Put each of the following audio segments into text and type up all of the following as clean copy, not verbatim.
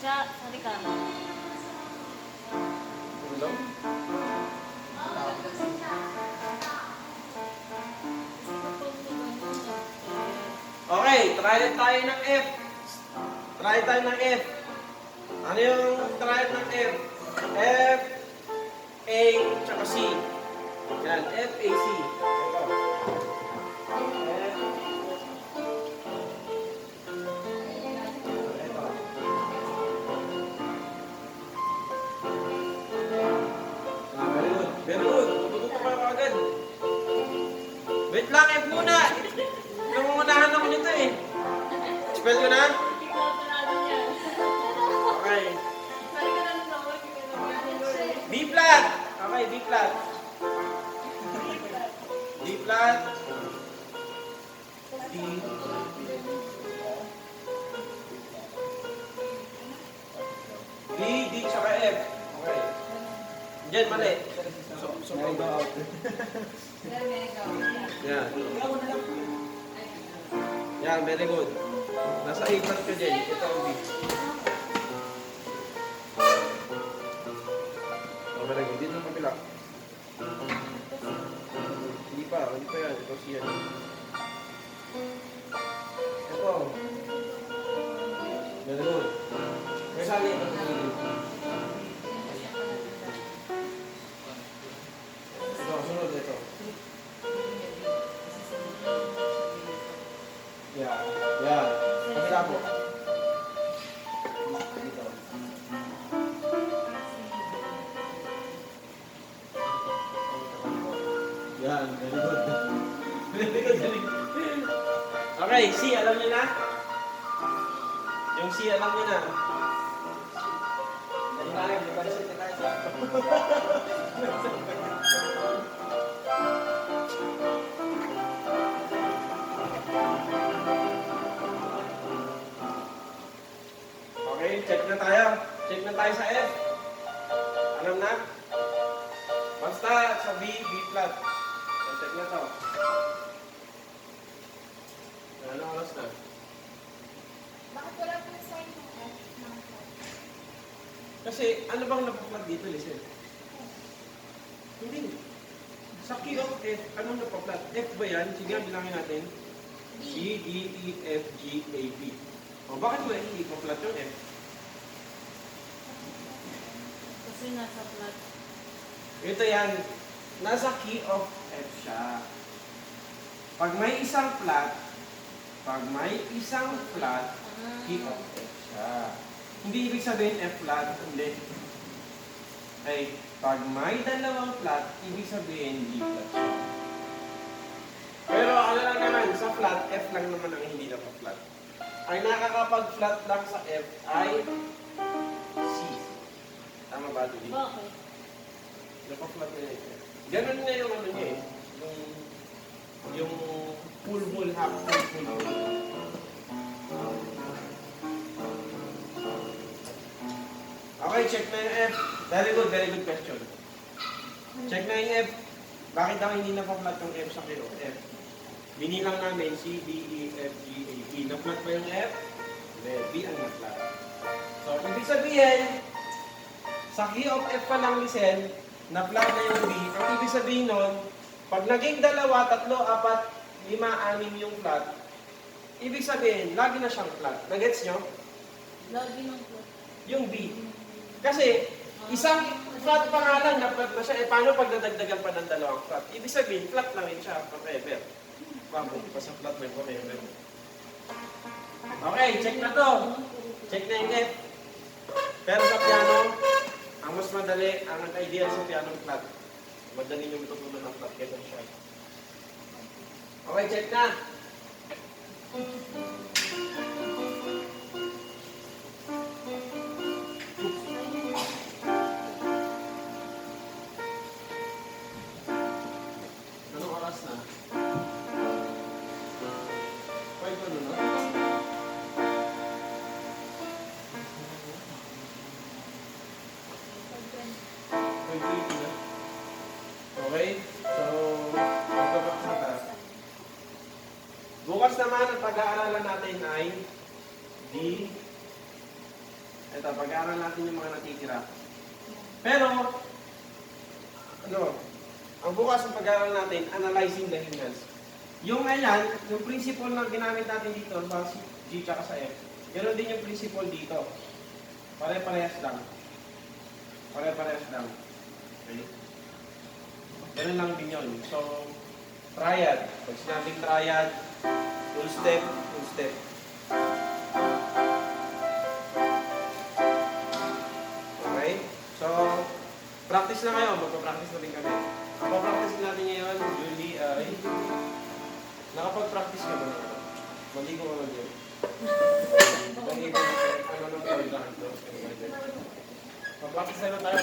Sorry ka. Hello? Okay, try tayo ng F. Try tayo ng F. Ano yung try ng F? F, A, tsaka C. Yan, F, A, C. Ito. F. Ito. Very good. Very good. Tututo pa ako agad. Wait lang, F muna. Nangungunahan ako nito eh. Spell ko na? Okay. B flat. Okay, B flat. B flat. D. B, D, tsaka F. Okay. Diyan, mali. So, yan. Yan, very good. Nasa A flat ka dyan. Ito ang B. Okay lang, hindi nang kapila. Hindi pa yan. Ito siya. Ito. Very good. May sali. Ito, sunod ito. Yan. Yan. Kapila po. Dito. Yan, very good. Very good, very good. Okay, C, alam niyo na? Yung C, alam niyo na? Dali na lang, di ba rin tayo sa... Okay, check na tayo. Check na tayo sa F. Alam na? Basta sa B, B flat. Check na to. Ano oras na? Bakit wala po yung sign ng F ng flat? Kasi ano bang napaplat dito, listen? Hindi. Sa key of F, anong napaplat? F ba yan? Sige, bilangin natin. C, D, E, F, G, A, B. O, bakit mo ipaplat yung F? Kasi nasa flat. Ito yan. Nasa key of F siya. Pag may isang flat, key of F siya. Hindi ibig sabihin F flat, hindi. Ay, pag may dalawang flat, ibig sabihin D flat siya. Pero ano lang naman, sa flat, F lang naman ang hindi na flat. Ang nakakapag-flat lang sa F ay C. Tama ba, Dudi? Bakit? Napa-flat na yun. Ganun na yung ano niya eh. Yung full half, full. Okay, check na yung F. Very good question. Check na yung F. Bakit ang hindi na-flat yung F sa kilo? F. Binilang namin C, D, E, F, G, A, B. Na-flat ba yung F? Hindi, B ang na-flat. So, ibig sabihin, sa key of F pa lang listen, na-flat na yung B. Ang ibig sabihin nun, pag naging 2, 3, 4, 5, 6 yung flat, ibig sabihin, lagi na siyang flat. Nagets nyo? Lagi ng flat. Yung B. Kasi, isang flat pa nga lang, na-flat na siya. Eh, paano pag nadagdagan pa ng 2 flat? Ibig sabihin, flat lang rin siya forever. Pabuti pa sa flat may forever. Okay, check na to. Check na yung F. Pero sa piano, ang mas madali, ang ideal sa piano flat. Madali nyo matutunan ng flat kaysa siya. Okay, check na. Anong oras na? 5 ano na? Okay? So, magbaback na tayo. Bukas naman, ang pag-aaralan natin ay D, Ito, pag-aaral natin yung mga natitira. Pero, ano, ang bukas ng pag-aaral natin, analyzing the hindrance. Yung ayan, yung principle na ginamit natin dito sa G tsaka sa F, ganoon din yung principle dito. Pare-parehas lang. Pare-parehas lang. Okay? Ganun lang din yun. So, triad. Pag sinabing triad, full step, full step. Okay? So, practice na kayo. Magpa-practice na rin kami. Ang pa-practice natin ngayon, Julie, ay... Nakapag-practice ka ba na? Maligo ka ba yun? Maligo ka ano nung kailangan to? Pa-practice na tayo.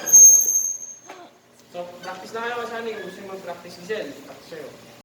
So, practice na kayo kasi kung gusto yung mag-practice, Giselle. Practice sa'yo.